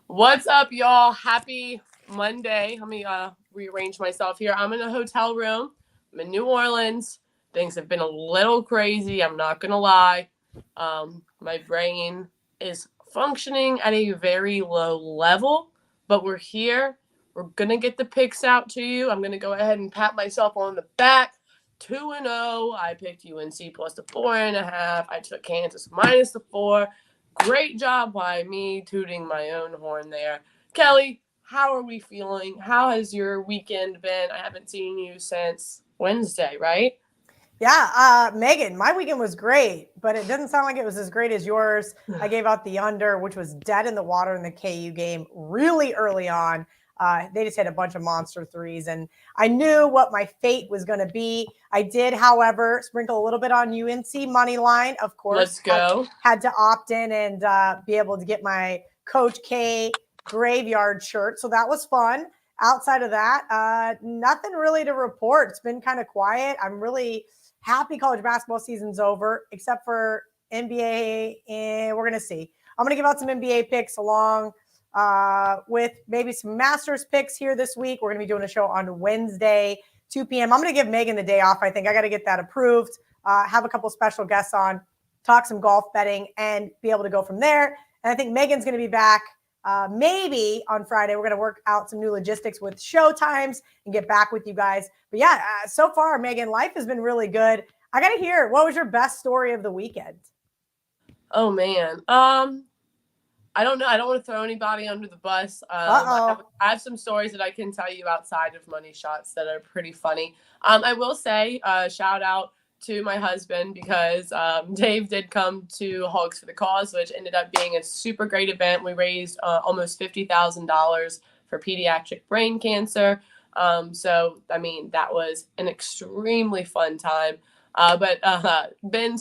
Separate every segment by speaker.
Speaker 1: What's up, y'all? Happy Monday. Let me rearrange myself here. I'm in a hotel room. I'm in New Orleans. Things have been a little crazy. I'm not going to lie. My brain is functioning at a very low level, but we're here. We're going to get the picks out to you. I'm going to go ahead and pat myself on the back. 2-0. I picked UNC plus the 4.5. I took Kansas minus the 4. Great job by me tooting my own horn there. Kelly, how are we feeling? How has your weekend been? I haven't seen you since Wednesday, right?
Speaker 2: Yeah, Megan, my weekend was great, but it doesn't sound like it was as great as yours. I gave out the under, which was dead in the water in the KU game really early on. They just hit a bunch of monster threes, and I knew what my fate was going to be. I did, however, sprinkle a little bit on UNC money line, of course.
Speaker 1: Let's go.
Speaker 2: Had to opt in and be able to get my Coach K graveyard shirt, so that was fun. Outside of that, nothing really to report. It's been kind of quiet. I'm really happy college basketball season's over, except for NBA, and we're going to see. I'm going to give out some NBA picks along with maybe some Masters picks here this week. We're going to be doing a show on Wednesday, 2 p.m. I'm going to give Megan the day off. I think I got to get that approved, have a couple special guests on, talk some golf betting, and be able to go from there. And I think Megan's going to be back maybe on Friday. We're going to work out some new logistics with show times and get back with you guys. But yeah, so far, Megan, life has been really good. I got to hear, what was your best story of the weekend?
Speaker 1: Oh, man. I don't know. I don't want to throw anybody under the bus. I have some stories that I can tell you outside of money shots that are pretty funny. I will say, shout out to my husband because Dave did come to Hogs for the Cause, which ended up being a super great event. We raised almost $50,000 for pediatric brain cancer. So, I mean, that was an extremely fun time. But Ben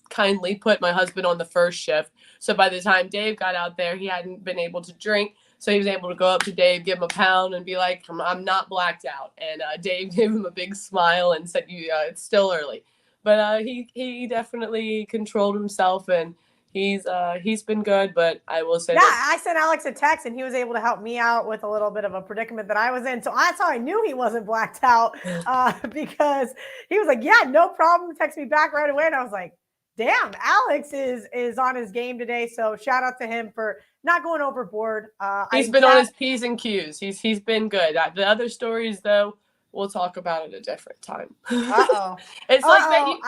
Speaker 1: kindly put my husband on the first shift. So by the time Dave got out there, he hadn't been able to drink. So he was able to go up to Dave, give him a pound, and be like, "I'm not blacked out." And Dave gave him a big smile and said, "It's still early." But he definitely controlled himself, and he's been good. But I will say,
Speaker 2: I sent Alex a text, and he was able to help me out with a little bit of a predicament that I was in. So that's how I knew he wasn't blacked out because he was like, "Yeah, no problem." Text me back right away, and I was like, damn, Alex is on his game today. So shout out to him for not going overboard.
Speaker 1: He's been on his P's and Q's. He's been good. The other stories, though, we'll talk about at a different time. It's like that.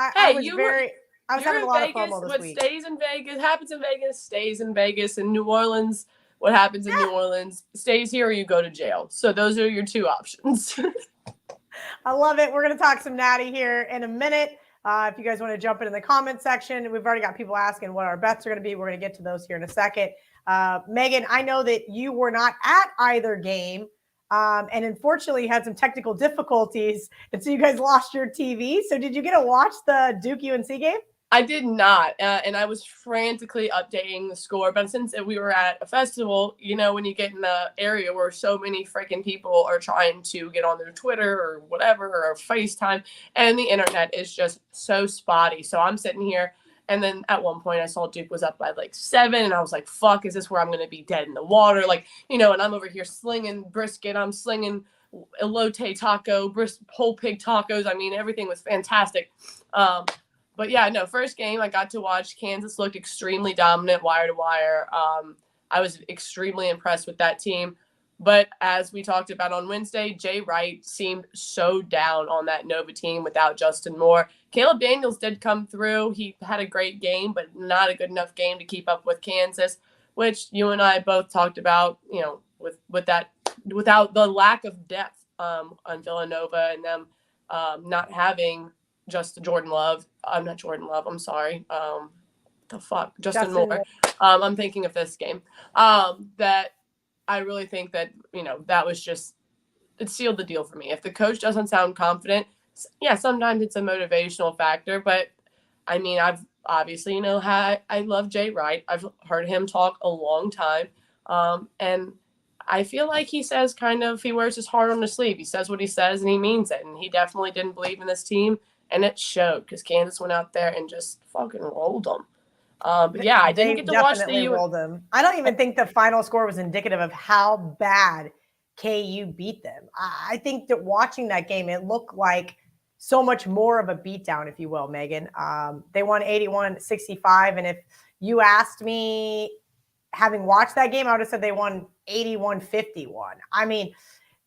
Speaker 1: I was having a lot of FOMO this week. What stays in Vegas happens in Vegas, stays in Vegas. In New Orleans, what happens in New Orleans stays here or you go to jail. So those are your two options.
Speaker 2: I love it. We're going to talk some Natty here in a minute. If you guys want to jump in the comment section, we've already got people asking what our bets are going to be. We're going to get to those here in a second. Megan, I know that you were not at either game and unfortunately had some technical difficulties. And so you guys lost your TV. So did you get to watch the Duke UNC game?
Speaker 1: I did not, and I was frantically updating the score. But since we were at a festival, when you get in an area where so many freaking people are trying to get on their Twitter or whatever or FaceTime, and the internet is just so spotty. So I'm sitting here, and then at one point I saw Duke was up by like 7, and I was like, "Fuck, is this where I'm going to be dead in the water?" And I'm over here slinging brisket. I'm slinging elote taco, whole pig tacos. I mean, everything was fantastic. But yeah, no, first game I got to watch. Kansas looked extremely dominant, wire to wire. I was extremely impressed with that team. But as we talked about on Wednesday, Jay Wright seemed so down on that Nova team without Justin Moore. Caleb Daniels did come through. He had a great game, but not a good enough game to keep up with Kansas, which you and I both talked about, with that, without the lack of depth on Villanova and them not having Jordan Love. I'm not Jordan Love. I'm sorry. Justin Moore. I'm thinking of this game. That I really think that, that was just, it sealed the deal for me. If the coach doesn't sound confident, yeah, sometimes it's a motivational factor. But I mean, I've obviously, I love Jay Wright. I've heard him talk a long time. And I feel like he says he wears his heart on his sleeve. He says what he says and he means it. And he definitely didn't believe in this team. And it showed because Kansas went out there and just fucking rolled them. But yeah, I didn't
Speaker 2: They
Speaker 1: get to watch
Speaker 2: definitely
Speaker 1: the
Speaker 2: rolled them. I don't even think the final score was indicative of how bad KU beat them. I think that watching that game, it looked like so much more of a beatdown, if you will, Megan. They won 81-65. And if you asked me, having watched that game, I would have said they won 81-51. I mean,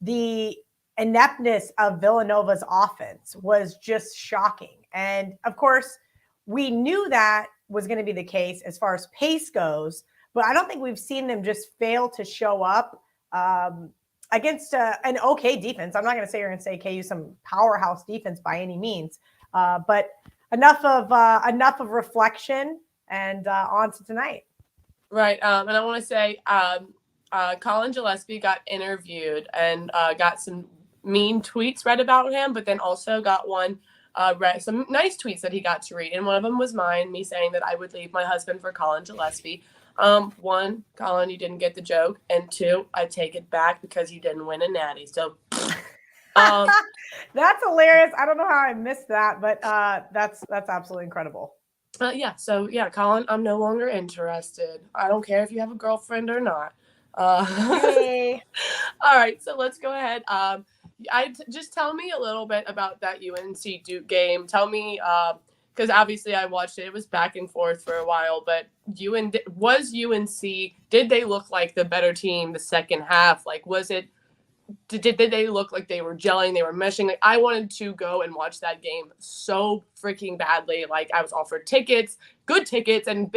Speaker 2: the ineptness of Villanova's offense was just shocking. And of course, we knew that was going to be the case as far as pace goes, but I don't think we've seen them just fail to show up against an okay defense. I'm not going to say you're going to say KU some powerhouse defense by any means, but enough of reflection and on to tonight.
Speaker 1: Right. And I want to say Colin Gillespie got interviewed and got some mean tweets read about him, but then also got read some nice tweets that he got to read. And one of them was mine, me saying that I would leave my husband for Colin Gillespie. One, Colin, you didn't get the joke. And two, I take it back because you didn't win a natty. So
Speaker 2: that's hilarious. I don't know how I missed that, but that's absolutely incredible.
Speaker 1: So Colin, I'm no longer interested. I don't care if you have a girlfriend or not.
Speaker 2: Hey.
Speaker 1: All right, so let's go ahead. Just tell me a little bit about that UNC Duke game. Tell me, because obviously I watched it. It was back and forth for a while, but was UNC? Did they look like the better team the second half? Like, was it? Did they look like they were gelling? They were meshing. Like, I wanted to go and watch that game so freaking badly. Like, I was offered tickets, good tickets, and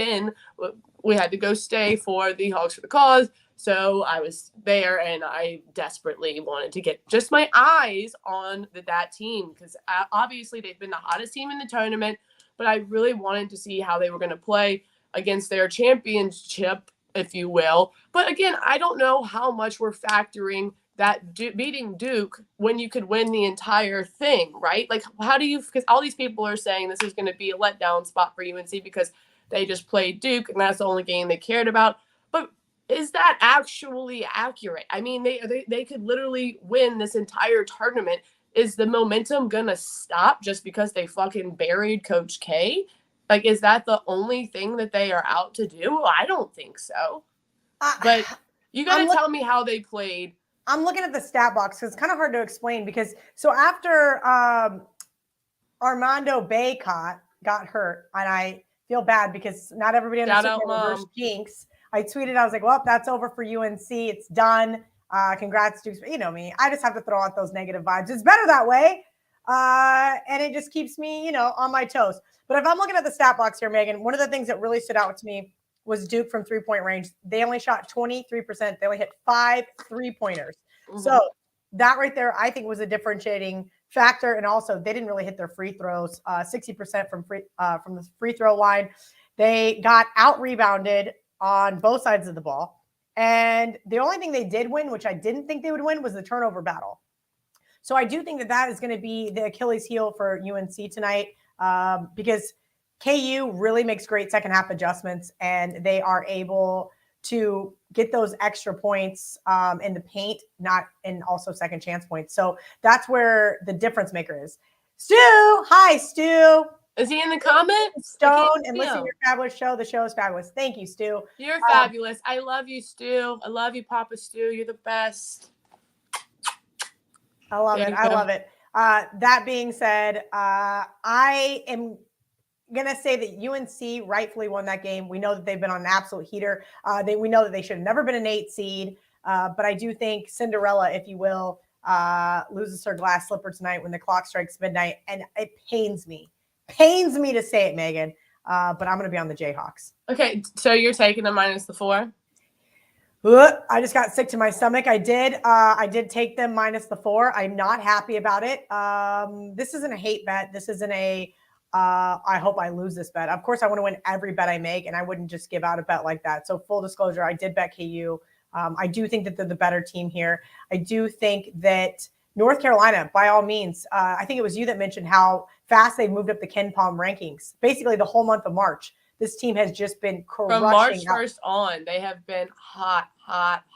Speaker 1: we had to go stay for the Hogs for the Cause. So I was there, and I desperately wanted to get just my eyes on that team because obviously they've been the hottest team in the tournament. But I really wanted to see how they were going to play against their championship, if you will. But again, I don't know how much we're factoring that beating Duke when you could win the entire thing, right? Like, how do you, because all these people are saying this is going to be a letdown spot for UNC because they just played Duke and that's the only game they cared about. But is that actually accurate? I mean, they could literally win this entire tournament. Is the momentum going to stop just because they fucking buried Coach K? Like, is that the only thing that they are out to do? I don't think so. But you got to tell me how they played.
Speaker 2: I'm looking at the stat box because it's kind of hard to explain because so after Armando Baycott got hurt, and I feel bad because not everybody understood reverse jinx. I tweeted, I was like, well, that's over for UNC. It's done. Congrats, Dukes. You know me. I just have to throw out those negative vibes. It's better that way. And it just keeps me, on my toes. But if I'm looking at the stat box here, Megan, one of the things that really stood out to me was Duke from three-point range. They only shot 23%. They only hit 5 3-pointers. Mm-hmm. So that right there, I think, was a differentiating factor. And also, they didn't really hit their free throws, 60% from the free throw line. They got out-rebounded on both sides of the ball. And the only thing they did win, which I didn't think they would win, was the turnover battle. So I do think that is going to be the Achilles heel for UNC tonight because KU really makes great second half adjustments and they are able to get those extra points in the paint, not in also second chance points. So that's where the difference maker is. Stu, hi, Stu.
Speaker 1: Is he in the comments?
Speaker 2: Stone and listen to your fabulous show. The show is fabulous. Thank you, Stu.
Speaker 1: You're fabulous. I love you, Stu. I love you, Papa Stu. You're the best.
Speaker 2: I love it. I love it. That being said, I am going to say that UNC rightfully won that game. We know that they've been on an absolute heater. We know that they should have never been an 8 seed. But I do think Cinderella, if you will, loses her glass slipper tonight when the clock strikes midnight. And it pains me to say it, Megan. But I'm going to be on the Jayhawks.
Speaker 1: Okay. So you're taking the -4?
Speaker 2: I just got sick to my stomach. I did take them -4. I'm not happy about it. This isn't a hate bet. This isn't I hope I lose this bet. Of course, I want to win every bet I make, and I wouldn't just give out a bet like that. So full disclosure, I did bet KU. I do think that they're the better team here. I do think that North Carolina, by all means, I think it was you that mentioned how fast they've moved up the Ken Palm rankings. Basically, the whole month of March. This team has just been crushing.
Speaker 1: From March 1st on, they have been hot.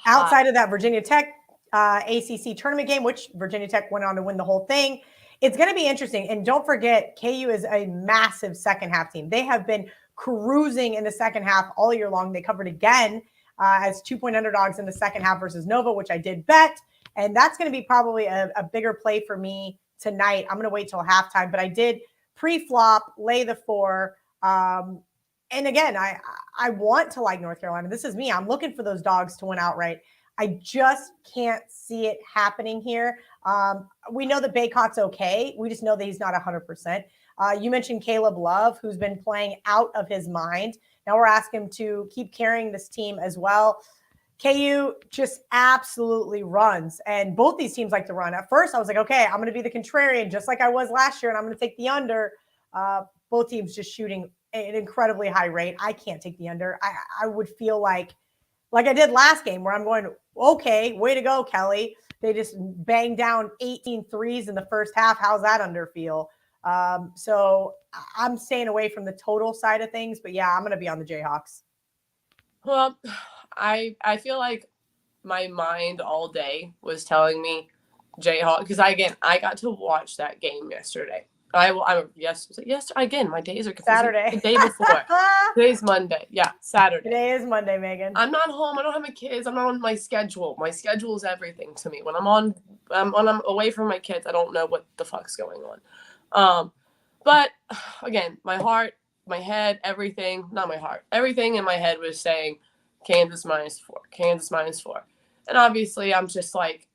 Speaker 2: Outside of that Virginia Tech ACC tournament game, which Virginia Tech went on to win the whole thing. It's going to be interesting. And don't forget, KU is a massive second half team. They have been cruising in the second half all year long. They covered again as 2-point underdogs in the second half versus Nova, which I did bet. And that's going to be probably a bigger play for me tonight. I'm going to wait till halftime, but I did pre-flop, lay the 4. And again, I want to like North Carolina. This is me. I'm looking for those dogs to win outright. I just can't see it happening here. We know that Baycott's okay. We just know that he's not 100%. You mentioned Caleb Love, who's been playing out of his mind. Now we're asking him to keep carrying this team as well. KU just absolutely runs, and both these teams like to run. At first, I was like, okay, I'm going to be the contrarian, just like I was last year, and I'm going to take the under. Both teams just shooting an incredibly high rate. I can't take the under. I would feel like I did last game, where I'm going, okay, way to go, Kelly. They just banged down 18 threes in the first half. How's that under feel? So I'm staying away from the total side of things, but yeah, I'm going to be on the Jayhawks.
Speaker 1: Well, I feel like my mind all day was telling me Jayhawk, because I got to watch that game yesterday. Yes, again, my days are confusing.
Speaker 2: Saturday.
Speaker 1: The day before. Today's Monday. Yeah, Saturday.
Speaker 2: Today is Monday, Megan.
Speaker 1: I'm not home. I don't have my kids. I'm not on my schedule. My schedule is everything to me. When I'm away from my kids, I don't know what the fuck's going on. But again, my heart, my head, everything, not my heart, everything in my head was saying Kansas -4, Kansas -4. And obviously I'm just like,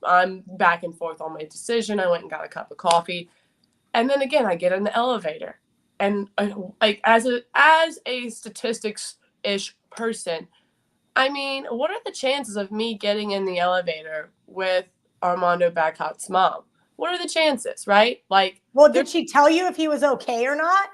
Speaker 1: I'm back and forth on my decision. I went and got a cup of coffee. And then again, I get in the elevator, and like as a statistics-ish person, I mean, what are the chances of me getting in the elevator with Armando Bacot's mom? What are the chances, right? Like,
Speaker 2: well, did she tell you if he was okay or not?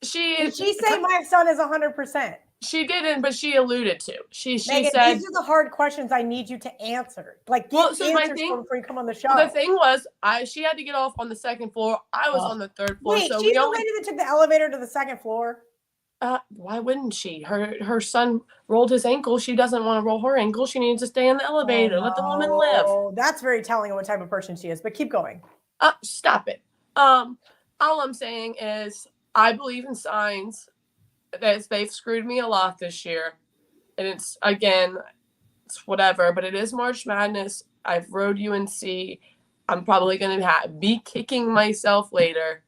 Speaker 1: Did
Speaker 2: she say my son is 100%?
Speaker 1: She didn't, but she alluded to. She
Speaker 2: Megan,
Speaker 1: said,
Speaker 2: these are the hard questions I need you to answer. Like, get answers before you come on the show.
Speaker 1: The thing was, she had to get off on the second floor. I was on the third floor.
Speaker 2: Wait, she's the lady that took the elevator to the second floor?
Speaker 1: Why wouldn't she? Her son rolled his ankle. She doesn't want to roll her ankle. She needs to stay in the elevator. Let the woman live.
Speaker 2: Oh, that's very telling of what type of person she is. But keep going.
Speaker 1: Stop it. All I'm saying is I believe in signs. They've screwed me a lot this year. And it's whatever. But it is March Madness. I've rode UNC. I'm probably going to be kicking myself later.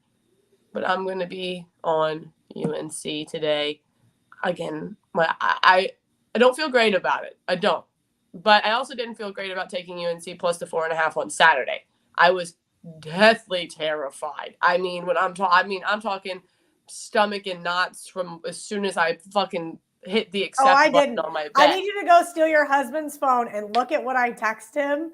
Speaker 1: But I'm going to be on UNC today. Again, I don't feel great about it. I don't. But I also didn't feel great about taking UNC plus the 4.5 on Saturday. I was deathly terrified. I mean, I'm talking stomach and knots from as soon as I fucking hit the accept button on my bed.
Speaker 2: I need you to go steal your husband's phone and look at what I text him.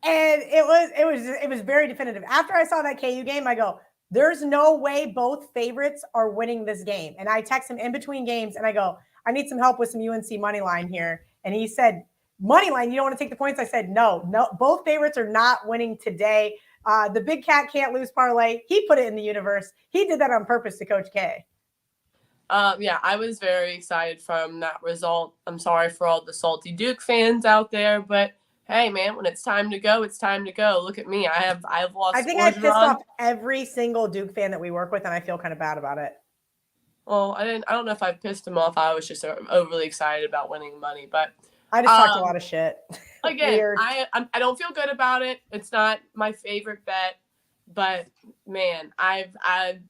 Speaker 2: And it was very definitive. After I saw that KU game, I go, there's no way both favorites are winning this game. And I text him in between games and I go, I need some help with some UNC money line here. And he said, money line, you don't want to take the points? I said, no, both favorites are not winning today. The big cat can't lose parlay. He put it in the universe. He did that on purpose to Coach K.
Speaker 1: Yeah, I was very excited from that result. I'm sorry for all the salty Duke fans out there, but hey, man, when it's time to go, it's time to go. Look at me. I've lost.
Speaker 2: I think I pissed off every single Duke fan that we work with, and I feel kind of bad about it.
Speaker 1: Well, I don't know if I pissed him off. I was just overly excited about winning money, but
Speaker 2: I just talked a lot of shit.
Speaker 1: Again, I don't feel good about it. It's not my favorite bet, but man, I'm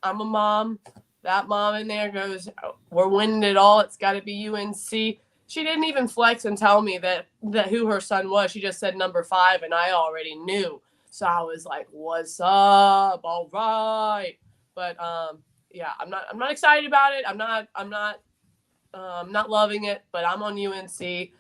Speaker 1: a mom. That mom in there goes, we're winning it all. It's got to be UNC. She didn't even flex and tell me that who her son was. She just said number 5, and I already knew. So I was like, "What's up? All right." But yeah, I'm not excited about it. I'm not loving it. But I'm on UNC.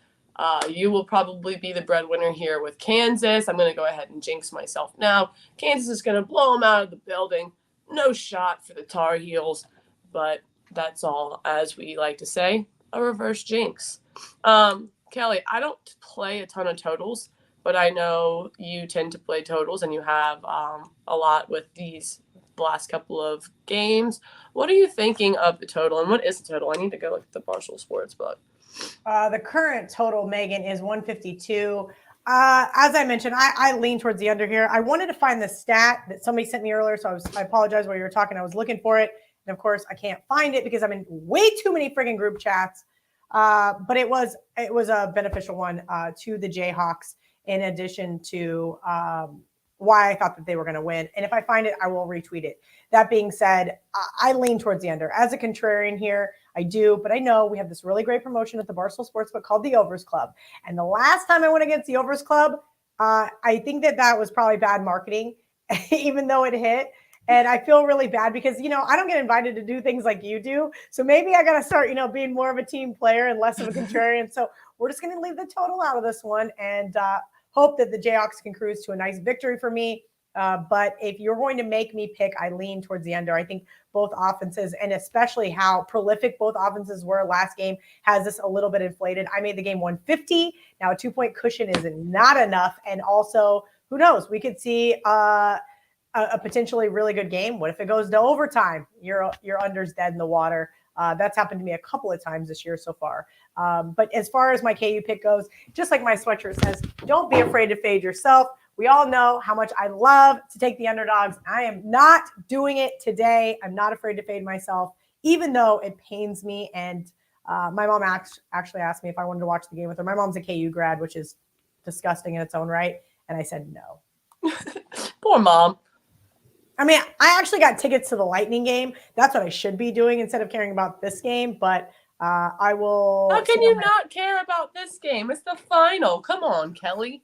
Speaker 1: You will probably be the breadwinner here with Kansas. I'm going to go ahead and jinx myself now. Kansas is going to blow them out of the building. No shot for the Tar Heels. But that's all, as we like to say, a reverse jinx. Kelly, I don't play a ton of totals, but I know you tend to play totals, and you have a lot with these last couple of games. What are you thinking of the total, and what is the total? I need to go look at the Barstool Sports book.
Speaker 2: The current total, Megan, is 152. As I mentioned, I lean towards the under here. I wanted to find the stat that somebody sent me earlier, so I apologize while you were talking. I was looking for it, And of course, I can't find it because I'm in way too many friggin' group chats. But it was a beneficial one to the Jayhawks, in addition to why I thought that they were going to win. And if I find it, I will retweet it. That being said, I lean towards the under. As a contrarian here, I do, but I know we have this really great promotion at the Barstool Sportsbook called the Overs Club. And the last time I went against the Overs Club, I think that was probably bad marketing, even though it hit. And I feel really bad because, I don't get invited to do things like you do. So maybe I got to start, being more of a team player and less of a contrarian. So we're just going to leave the total out of this one and hope that the Jayhawks can cruise to a nice victory for me. But if you're going to make me pick, I lean towards the under. I think both offenses, and especially how prolific both offenses were last game, has this a little bit inflated. I made the game 150. Now a 2-point cushion is not enough. And also, who knows? We could see a potentially really good game. What if it goes to overtime? Your under's dead in the water. That's happened to me a couple of times this year so far. But as far as my KU pick goes, just like my sweatshirt says, don't be afraid to fade yourself. We all know how much I love to take the underdogs. I am not doing it today. I'm not afraid to fade myself, even though it pains me. And my mom actually asked me if I wanted to watch the game with her. My mom's a KU grad, which is disgusting in its own right. And I said no.
Speaker 1: Poor mom.
Speaker 2: I mean, I actually got tickets to the Lightning game. That's what I should be doing instead of caring about this game. But I will.
Speaker 1: How can you not care about this game? It's the final. Come on, Kelly.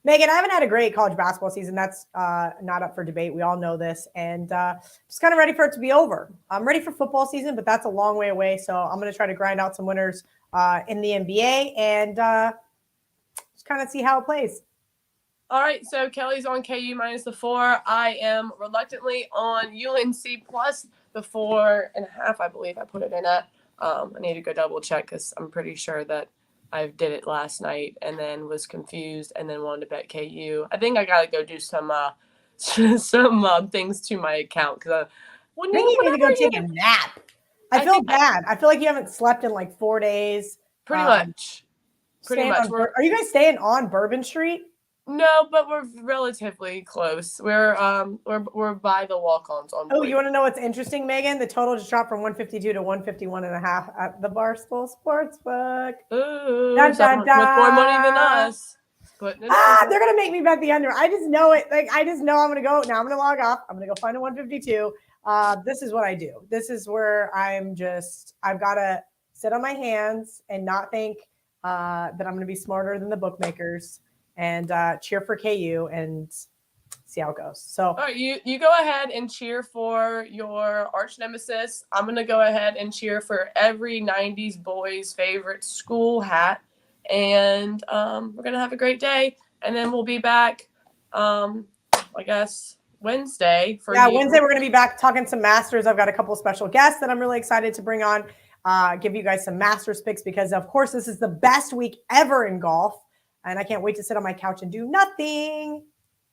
Speaker 2: Megan, I haven't had a great college basketball season. That's not up for debate. We all know this. And just kind of ready for it to be over. I'm ready for football season, but that's a long way away. So I'm going to try to grind out some winners in the NBA and just kind of see how it plays.
Speaker 1: All right, so Kelly's on KU minus the 4. I am reluctantly on UNC plus the 4.5, I believe I put it in at. I need to go double check because I'm pretty sure that I did it last night and then was confused and then wanted to bet KU. I think I got to go do some things to my account because
Speaker 2: you need to go take a nap. I feel bad. I feel like you haven't slept in like 4 days.
Speaker 1: Pretty much.
Speaker 2: Are you guys staying on Bourbon Street?
Speaker 1: No, but we're relatively close. We're by the walk-ons on.
Speaker 2: Oh, you want to know what's interesting, Megan? The total just dropped from 152 to 151.5 at the Barstool Sportsbook.
Speaker 1: Ooh, with more money than us.
Speaker 2: They're gonna make me bet the under. I just know it. Like I just know I'm gonna go. Now I'm gonna log off. I'm gonna go find a 152. This is what I do. This is where I've got to sit on my hands and not think that I'm gonna be smarter than the bookmakers. And cheer for KU and see how it goes. So,
Speaker 1: all right, you go ahead and cheer for your arch nemesis. I'm gonna go ahead and cheer for every '90s boy's favorite school hat, and we're gonna have a great day. And then we'll be back, I guess Wednesday for
Speaker 2: Wednesday we're gonna be back talking some Masters. I've got a couple of special guests that I'm really excited to bring on. Give you guys some Masters picks because of course this is the best week ever in golf. And I can't wait to sit on my couch and do nothing.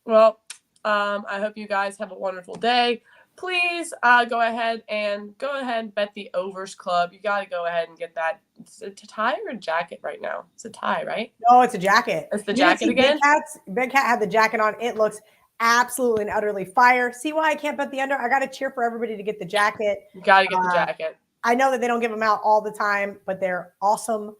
Speaker 1: Well, I hope you guys have a wonderful day. Please go ahead and bet the Overs Club. You got to go ahead and get that. It's a tie or a jacket right now? It's a tie, right?
Speaker 2: No, it's a jacket.
Speaker 1: It's the jacket again?
Speaker 2: Big Cat had the jacket on. It looks absolutely and utterly fire. See why I can't bet the under? I got to cheer for everybody to get the jacket.
Speaker 1: You got to get the jacket.
Speaker 2: I know that they don't give them out all the time, but they're awesome.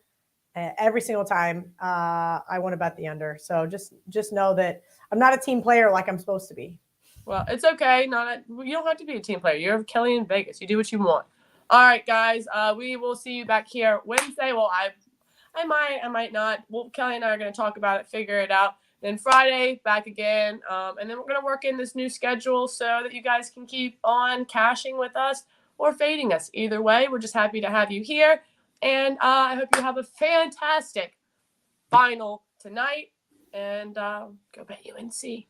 Speaker 2: Every single time I want to bet the under. So just know that I'm not a team player like I'm supposed to be.
Speaker 1: Well, it's okay. You don't have to be a team player. You're Kelly in Vegas. You do what you want. All right, guys. We will see you back here Wednesday. Well, I might not. Well, Kelly and I are going to talk about it, figure it out. Then Friday, back again. And then we're going to work in this new schedule so that you guys can keep on cashing with us or fading us. Either way, we're just happy to have you here. And I hope you have a fantastic final tonight. And go bet UNC.